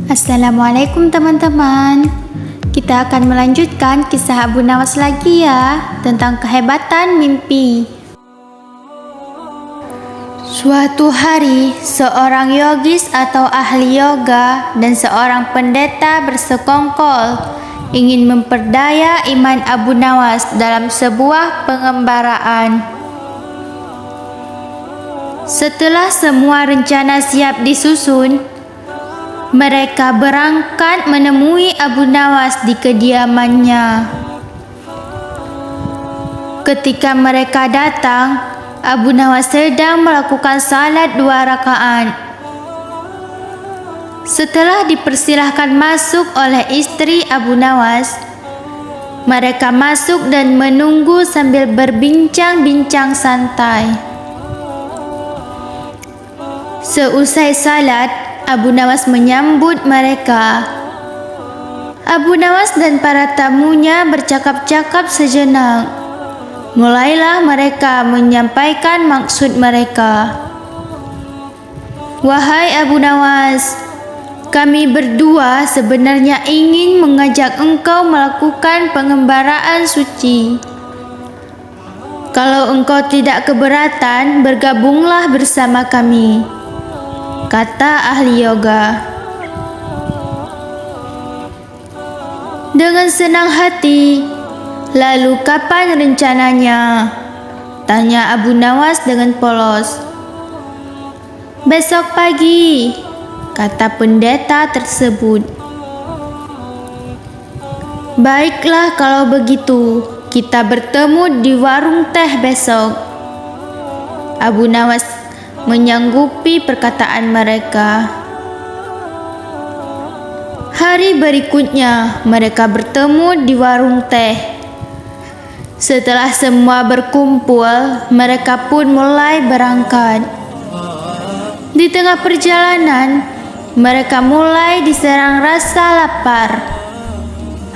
Assalamualaikum teman-teman. Kita akan melanjutkan kisah Abu Nawas lagi ya, tentang kehebatan mimpi. Suatu hari, seorang yogis atau ahli yoga dan seorang pendeta bersekongkol ingin memperdaya iman Abu Nawas dalam sebuah pengembaraan. Setelah semua rencana siap disusun, mereka berangkat menemui Abu Nawas di kediamannya. Ketika mereka datang, Abu Nawas sedang melakukan salat 2 rakaat. Setelah dipersilahkan masuk oleh istri Abu Nawas, mereka masuk dan menunggu sambil berbincang-bincang santai. Seusai salat, Abu Nawas menyambut mereka. Abu Nawas dan para tamunya bercakap-cakap sejenak. Mulailah mereka menyampaikan maksud mereka. "Wahai Abu Nawas, kami berdua sebenarnya ingin mengajak engkau melakukan pengembaraan suci. Kalau engkau tidak keberatan, bergabunglah bersama kami," kata ahli yoga. Dengan senang hati, "Lalu kapan rencananya?" tanya Abu Nawas dengan polos. "Besok pagi," kata pendeta tersebut. "Baiklah kalau begitu, kita bertemu di warung teh besok." Abu Nawas menyanggupi perkataan mereka. Hari berikutnya, mereka bertemu di warung teh. Setelah semua berkumpul, mereka pun mulai berangkat. Di tengah perjalanan, mereka mulai diserang rasa lapar.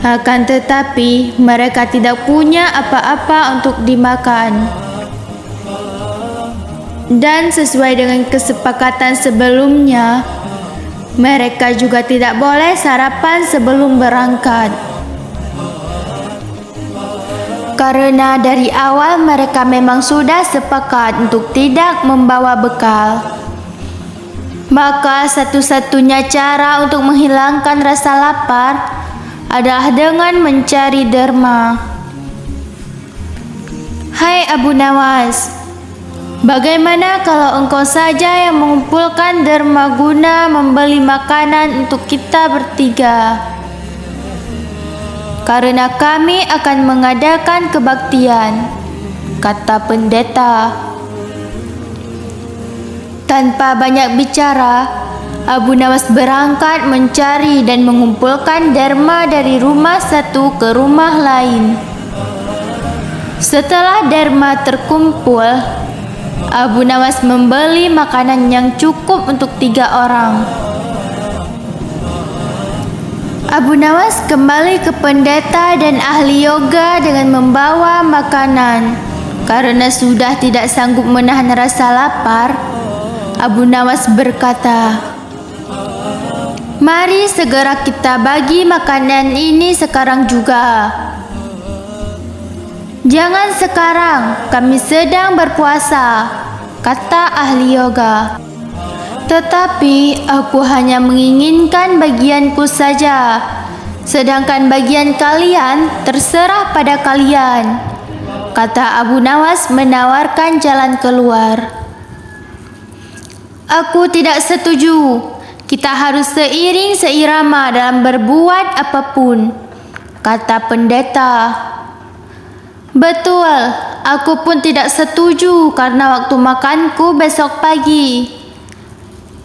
Akan tetapi, mereka tidak punya apa-apa untuk dimakan. Dan sesuai dengan kesepakatan sebelumnya, mereka juga tidak boleh sarapan sebelum berangkat. Karena dari awal mereka memang sudah sepakat untuk tidak membawa bekal, maka satu-satunya cara untuk menghilangkan rasa lapar adalah dengan mencari derma. "Hai Abu Nawas, bagaimana kalau engkau saja yang mengumpulkan derma guna membeli makanan untuk kita bertiga? Karena kami akan mengadakan kebaktian," kata pendeta. Tanpa banyak bicara, Abu Nawas berangkat mencari dan mengumpulkan derma dari rumah satu ke rumah lain. Setelah derma terkumpul, Abu Nawas membeli makanan yang cukup untuk 3 orang. Abu Nawas kembali ke pendeta dan ahli yoga dengan membawa makanan. Karena sudah tidak sanggup menahan rasa lapar, Abu Nawas berkata, "Mari segera kita bagi makanan ini sekarang juga." "Jangan sekarang, kami sedang berpuasa," kata ahli yoga. "Tetapi aku hanya menginginkan bagianku saja, sedangkan bagian kalian terserah pada kalian," kata Abu Nawas menawarkan jalan keluar. "Aku tidak setuju. Kita harus seiring seirama dalam berbuat apapun," kata pendeta. "Betul, aku pun tidak setuju karena waktu makanku besok pagi.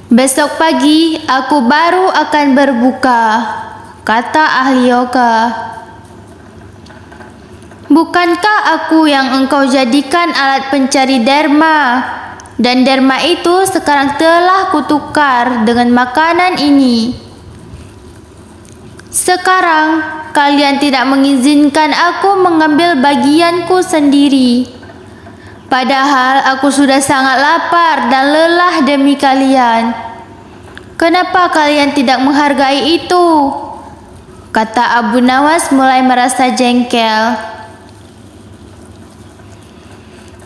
Besok pagi aku baru akan berbuka," kata ahli yoga. "Bukankah aku yang engkau jadikan alat pencari derma? Dan derma itu sekarang telah kutukar dengan makanan ini. Sekarang kalian tidak mengizinkan aku mengambil bagianku sendiri. Padahal aku sudah sangat lapar dan lelah demi kalian. Kenapa kalian tidak menghargai itu? Kata Abu Nawas mulai merasa jengkel.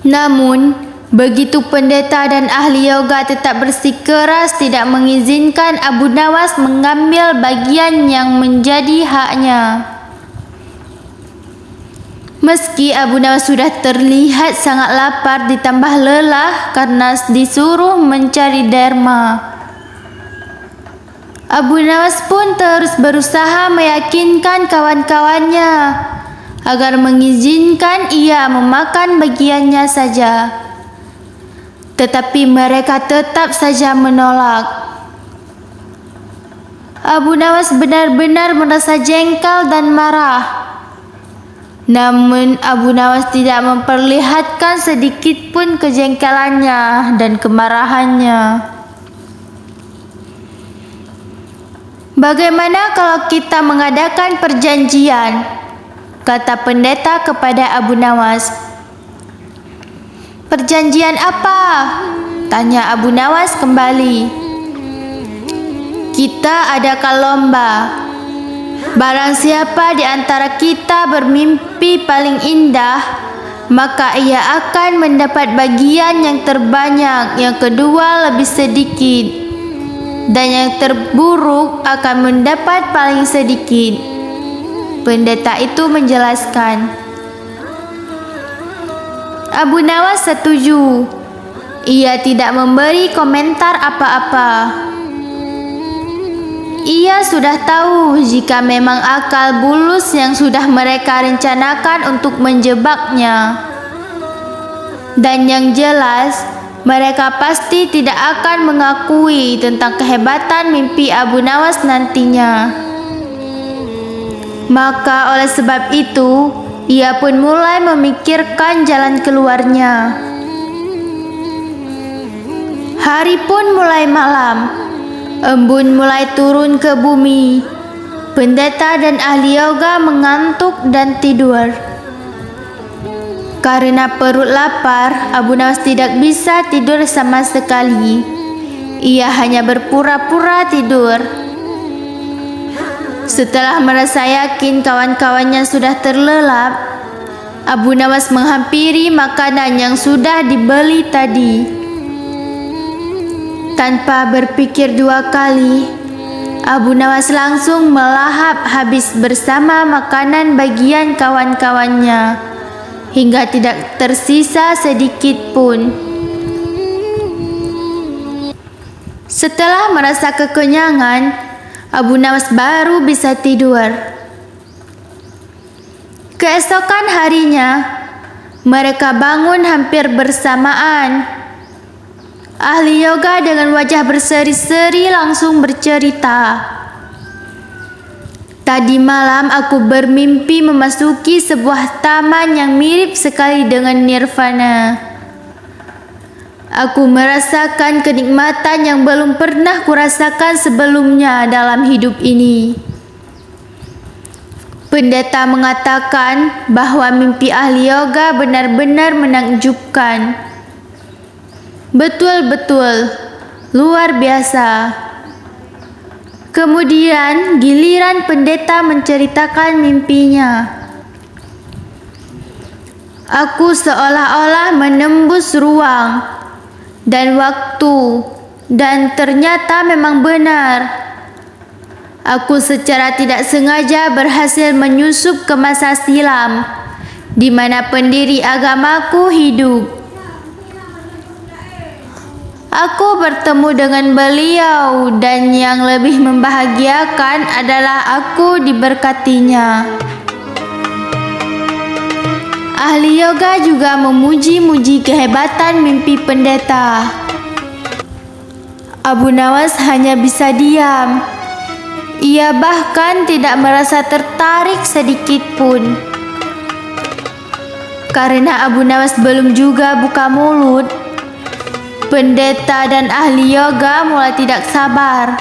Namun, begitu pendeta dan ahli yoga tetap bersikeras tidak mengizinkan Abu Nawas mengambil bagian yang menjadi haknya. Meski Abu Nawas sudah terlihat sangat lapar ditambah lelah karena disuruh mencari derma, Abu Nawas pun terus berusaha meyakinkan kawan-kawannya agar mengizinkan ia memakan bagiannya saja. Tetapi mereka tetap saja menolak. Abu Nawas benar-benar merasa jengkel dan marah. Namun Abu Nawas tidak memperlihatkan sedikit pun kejengkelannya dan kemarahannya. Bagaimana kalau kita mengadakan perjanjian? Kata pendeta kepada Abu Nawas. Perjanjian apa? Tanya Abu Nawas kembali. Kita adakan lomba. Barang siapa di antara kita bermimpi paling indah, maka ia akan mendapat bagian yang terbanyak, yang kedua lebih sedikit, dan yang terburuk akan mendapat paling sedikit. Pendeta itu menjelaskan. Abu Nawas setuju. Ia tidak memberi komentar apa-apa. Ia sudah tahu jika memang akal bulus yang sudah mereka rencanakan untuk menjebaknya. Dan yang jelas, mereka pasti tidak akan mengakui tentang kehebatan mimpi Abu Nawas nantinya. Maka oleh sebab itu, ia pun mulai memikirkan jalan keluarnya. Hari pun mulai malam. Embun mulai turun ke bumi. Pendeta dan ahli yoga mengantuk dan tidur. Karena perut lapar, Abu Nawas tidak bisa tidur sama sekali. Ia hanya berpura-pura tidur. Setelah merasa yakin kawan-kawannya sudah terlelap, Abu Nawas menghampiri makanan yang sudah dibeli tadi. Tanpa berpikir dua kali, Abu Nawas langsung melahap habis bersama makanan bagian kawan-kawannya, hingga tidak tersisa sedikit pun. Setelah merasa kekenyangan, Abu Nawas baru bisa tidur. Keesokan harinya, mereka bangun hampir bersamaan. Ahli yoga dengan wajah berseri-seri langsung bercerita. Tadi malam aku bermimpi memasuki sebuah taman yang mirip sekali dengan nirvana. Aku merasakan kenikmatan yang belum pernah kurasakan sebelumnya dalam hidup ini. Pendeta mengatakan bahwa mimpi ahli yoga benar-benar menakjubkan. Betul-betul luar biasa. Kemudian giliran pendeta menceritakan mimpinya. Aku seolah-olah menembus ruang dan waktu, dan ternyata memang benar. Aku secara tidak sengaja berhasil menyusup ke masa silam, di mana pendiri agamaku hidup. Aku bertemu dengan beliau, dan yang lebih membahagiakan adalah aku diberkatinya. Ahli yoga juga memuji-muji kehebatan mimpi pendeta. Abu Nawas hanya bisa diam. Ia bahkan tidak merasa tertarik sedikit pun. Karena Abu Nawas belum juga buka mulut, pendeta dan ahli yoga mulai tidak sabar.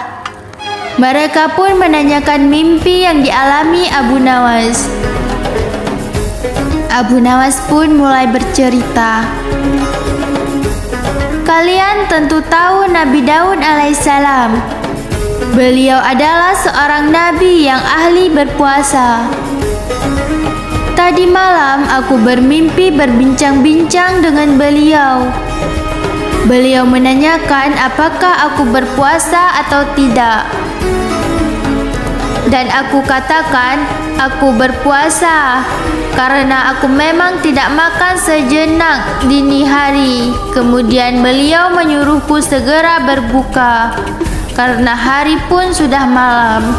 Mereka pun menanyakan mimpi yang dialami Abu Nawas. Abu Nawas pun mulai bercerita. Kalian tentu tahu Nabi Daud alaihissalam. Beliau adalah seorang nabi yang ahli berpuasa. Tadi malam aku bermimpi berbincang-bincang dengan beliau. Beliau menanyakan apakah aku berpuasa atau tidak. Dan aku katakan, aku berpuasa karena aku memang tidak makan sejenak dini hari. Kemudian beliau menyuruhku segera berbuka karena hari pun sudah malam.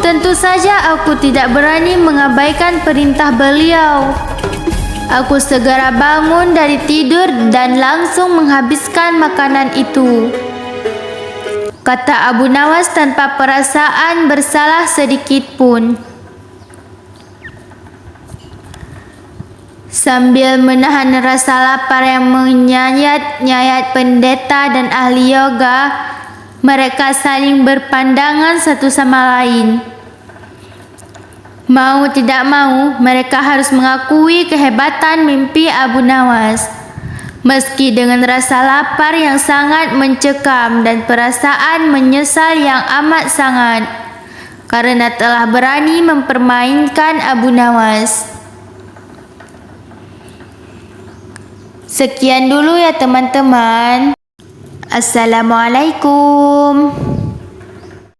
Tentu saja aku tidak berani mengabaikan perintah beliau. Aku segera bangun dari tidur dan langsung menghabiskan makanan itu, kata Abu Nawas tanpa perasaan bersalah sedikit pun. Sambil menahan rasa lapar yang menyayat-nyayat pendeta dan ahli yoga, mereka saling berpandangan satu sama lain. Mau tidak mau, mereka harus mengakui kehebatan mimpi Abu Nawas. Meski dengan rasa lapar yang sangat mencekam dan perasaan menyesal yang amat sangat, karena telah berani mempermainkan Abu Nawas. Sekian dulu ya teman-teman. Assalamualaikum.